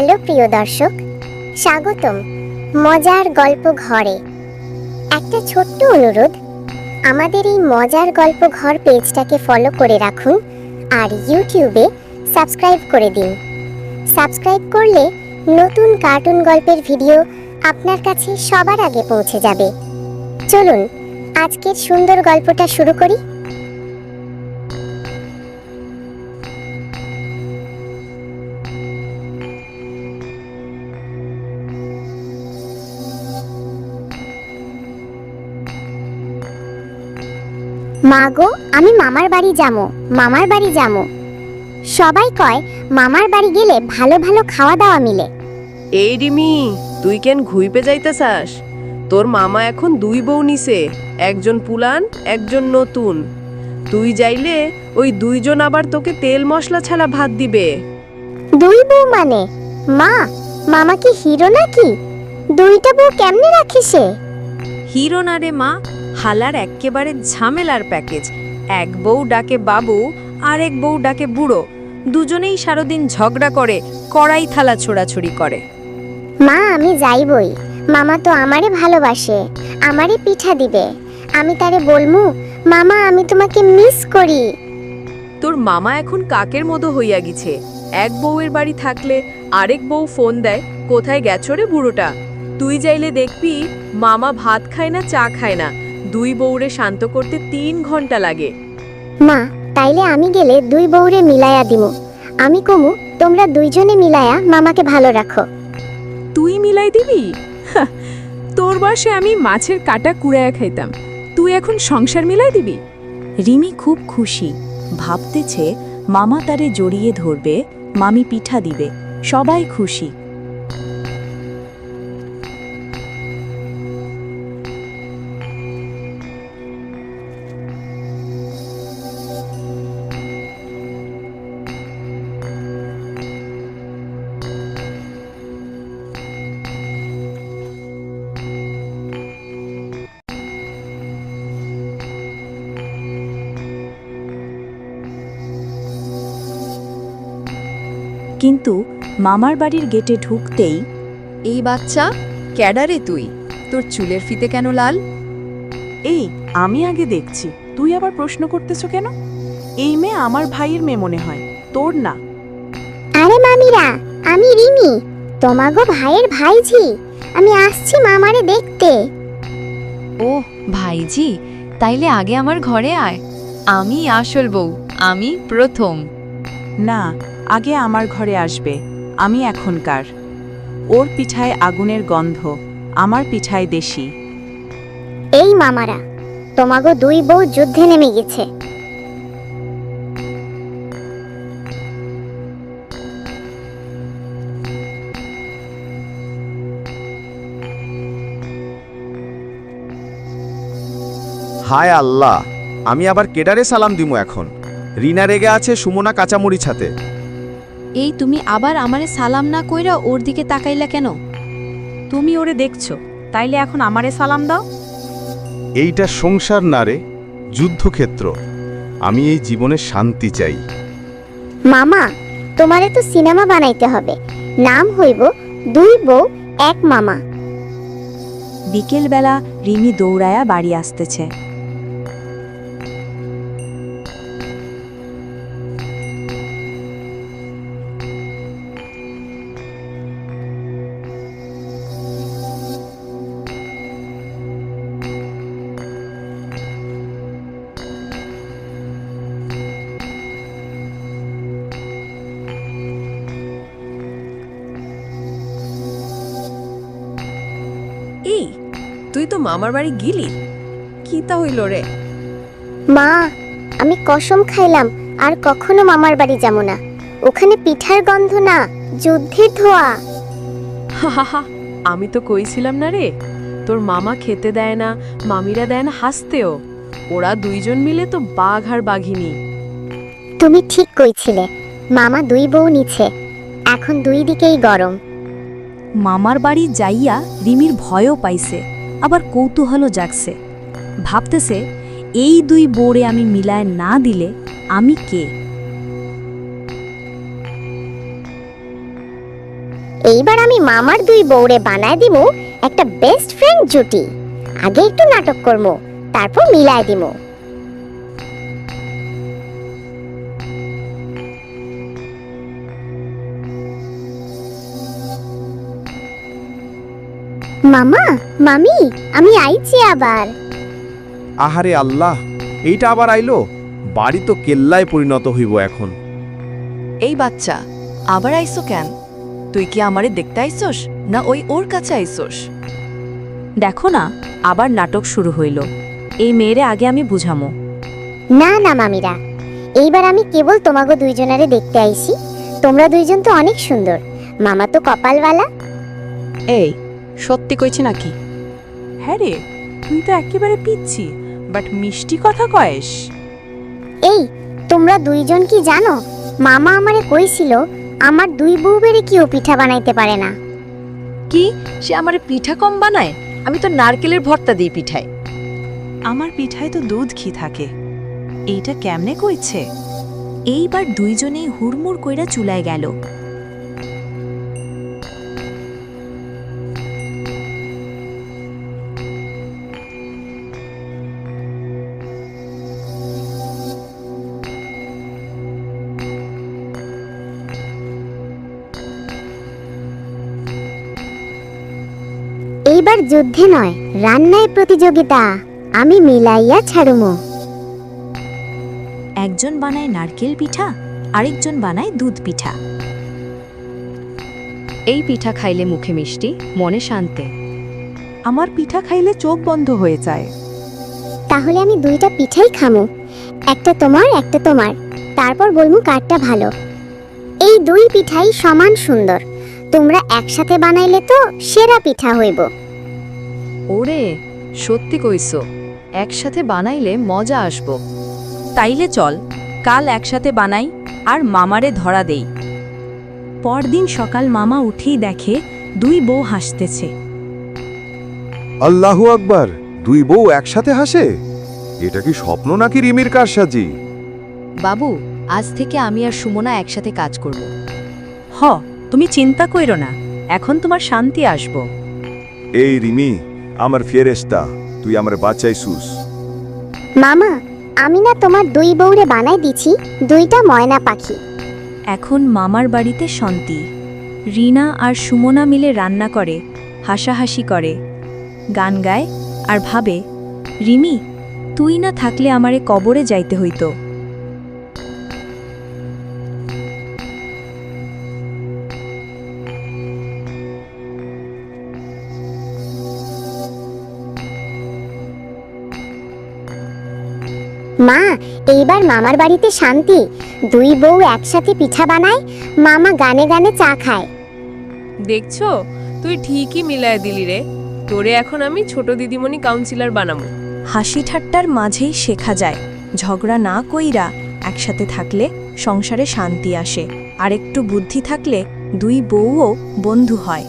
Hello প্রিয় দর্শক, স্বাগতম মজার গল্প ঘরে। একটা ছোট্ট অনুরোধ, আমাদের এই মজার গল্প ঘর পেজটাকে ফলো করে রাখুন আর ইউটিউবে সাবস্ক্রাইব করে দিন। সাবস্ক্রাইব করলে নতুন কার্টুন গল্পের ভিডিও আপনার কাছে সবার আগে পৌঁছে যাবে। চলুন আজকের সুন্দর গল্পটা শুরু করি। মা গো, আমি মামার বাড়ি যামো। সবাই কয় মামার বাড়ি গেলে ভালো ভালো খাওয়া দাওয়া মিলে। এই রিমি, তুই কেন ঘুইপে যাইতেছাস? তোর মামা এখন দুই বউ নিছে, একজন পুলান একজন নতুন। তুই যাইলে ওই দুইজন আবার তোকে তেল মশলা ছাড়া ভাত দিবে। দুই বউ মানে? মা, মামা কি হিরো নাকি? দুইটা বউ কেমনে রাখে সে? হিরো না রে মা, হালার এক্কেবারে ঝামেলার প্যাকেজ। এক বউ ডাকে বাবু, আর এক বউ ডাকে বুড়ো। দুজনেই সারাদিন ঝগড়া করে, কড়াই থালা ছোড়াছুড়ি করে। মা, আমি যাইবই। মামা তো আমারে ভালোবাসে, আমারে পিঠা দিবে। আমি তারে বলমু, মামা আমি তোমাকে মিস করি। তোর মামা এখন কাকের মতো হইয়া গেছে। এক বউয়ের বাড়ি থাকলে আরেক বউ ফোন দেয়, কোথায় গেছো রে বুড়োটা? তুই যাইলে দেখবি মামা ভাত খায় না, চা খায় না। দুই বউরে শান্ত করতে 3 ঘন্টা লাগে। মা, তাইলে আমি গেলে দুই বউরে মিলায়া দিমু। আমি কমু, তোমরা দুইজনে মিলায়া মামাকে ভালো রাখো। তুই মিলাই দিবি? তোর বয়সে আমি মাছের কাটা কুড়ায়া খাইতাম, তুই এখন সংসার মিলাই দিবি? রিমি খুব খুশি, ভাবতেছে মামা তারে জড়িয়ে ধরবে, মামি পিঠা দিবে, সবাই খুশি। কিন্তু মামার বাড়ির গেটে ঢুকতেই, এই বাচ্চা, ক্যাডারে তুই? তোর চুলের ফিতে কেন লাল? এই, আমি আগে দেখছি, তুই আবার প্রশ্ন করতেছ কেন? এই মেয়ে আমার ভাইয়ের মেয়ে মনে হয়, তোর না। আরে মামিরা, আমি রিমি, তোমাগো ভাইয়ের ভাইঝি। আমি আসছি মামারে দেখতে। ও ভাইজি, তাইলে আগে আমার ঘরে আয়। আমি আসল বউ, আমি প্রথম। না, আগে আমার ঘরে আসবে, আমি এখনকার। ওর পিঠায় আগুনের গন্ধ, আমার পিঠায় দেশি। এই মামারা, তোমাগো দুই বউ যুদ্ধে নেমে গেছে। হায় আল্লাহ, আমি আবার কেডারে সালাম দিমু এখন? রিনা রেগে আছে সুমনা কাঁচামুড়ি ছাতে। এই তুমি আবার আমারে সালাম না কইরা ওর দিকে তাকাইলা কেন? তুমি ওরে দেখছো, তাইলে এখন আমারে সালাম দাও। এইটা সংসার না রে, যুদ্ধক্ষেত্র। আমি এই জীবনে শান্তি চাই। মামা, তোমারে তো সিনেমা বানাইতে হবে। নাম হইব দুই বউ এক মামা। বিকেলবেলা রিমি দৌড়ায়া বাড়ি আসতেছে। এই, তুই তো মামার বাড়ি গিলি, কি তা হইল রে? মা, আমি কসম খাইলাম আর কখনো মামার বাড়ি যাবো না। ওখানে পিঠার গন্ধ না, যুদ্ধের ধোয়া। হাহাহা, আমি তো কইছিলাম না রে, তোর মামা খেতে দেয় না, মামিরা দেয় না হাসতেও। ওরা দুইজন মিলে তো বাঘ আর বাঘিনী। তুমি ঠিক কইছিলে, মামা দুই বউ নিছে, এখন দুই দিকেই গরম। মামার বাড়ি যাইয়া রিমির ভয়ও পাইছে, আবার কৌতূহলও জাগছে। ভাবতেছে, এই দুই বউরে আমি মিলায় না দিলে আমি কে? এইবার আমি মামার দুই বউরে বানায় দিব একটা বেস্ট ফ্রেন্ড জুটি। আগে একটু নাটক করবো, তারপর মিলায় দিব। মামা, মামি, আমি আইছি আবার। আহারে আল্লাহ, এইটা আবার আইলো। বাড়ি তো কেল্লায় পরিণত হইব এখন। এই বাচ্চা আবার আইসো কেন? তুই কি আমারে দেখতে আইসোস না ওই ওর কাছে আইসোস? দেখো না, আবার নাটক শুরু হইল। এই মেয়েরে আগে আমি বুঝামো। না না মামিরা, এইবার আমি কেবল তোমাগো দুইজনারে দেখতে আইছি। তোমরা দুইজন তো অনেক সুন্দর, মামা তো কপালওয়ালা। এই সত্যি কইছি নাকি? হ্যাঁ রে, তুই তো একেবারে পিচ্ছি, বাট মিষ্টি কথা কয়েস। এই তোমরা দুইজন কি জানো, মামা আমারে কইছিল আমার দুই বউ বেড়ে কেউ পিঠা বানাইতে পারে না। কি সে আমারে পিঠা কম বানায়? আমি তো নারকেলের ভর্তা দিই পিঠায়। আমার পিঠায় তো দুধ ঘি থাকে। এইটা কেমনে কইছে? এইবার দুইজনেই হুড়মুড় কইরা চুলায় গেল। এইবার যুদ্ধে নয়, রান্নায় প্রতিযোগিতা। আমি মিলাইয়া ছাড়ুমো। একজন বানায় নারকেল পিঠা, আরেকজন বানায় দুধ পিঠা। এই পিঠা খাইলে মুখে মিষ্টি, মনে শান্তি। আমার পিঠা খাইলে চোখ বন্ধ হয়ে যায়। তাহলে আমি দুইটা পিঠাই খামু, একটা তোমার একটা তোমার, তারপর বলমু কারটা ভালো। এই দুই পিঠাই সমান সুন্দর, তোমরা একসাথে বানাইলে তো সেরা পিঠা হইব। ওরে সত্যি কইছো, একসাথে বানাইলে মজা আসবো। তাইলে চল কাল একসাথে বানাই আর মামারে ধরা দেই। পরদিন সকাল মামা উঠেই দেখে দুই বউ হাসতেছে। আল্লাহু আকবার, দুই বউ একসাথে হাসে? এটা কি স্বপ্ন নাকি রিমির কারসাজি? বাবু, আজ থেকে আমি আর সুমনা একসাথে কাজ করব। হ, তুমি চিন্তা কইরো না, এখন তোমার শান্তি আসবো। এই রিমি, আমার ফেরেশতা, তুই আমার বাঁচাইছুস। মামা, আমি না তোমার দুই বউরে বানাই দিছি দুইটা ময়না পাখি। এখন মামার বাড়িতে শান্তি। রিনা আর সুমনা মিলে রান্না করে, হাসাহাসি করে, গান গায় আর ভাবে, রিমি তুই না থাকলে আমারে কবরে যাইতে হইতো। মা, এইবার মামার বাড়িতে শান্তি। দুই বউ একসাথে পিঠা বানায়, মামা গানে গানে চা খায়। দেখছো, তুই ঠিকই মিলায় দিলি রে। তোরে এখন আমি ছোট দিদিমণি কাউন্সিলর বানাবো। হাসি ঠাট্টার মাঝেই শেখা যায়, ঝগড়া না কইরা একসাথে থাকলে সংসারে শান্তি আসে, আর একটু বুদ্ধি থাকলে দুই বউও বন্ধু হয়।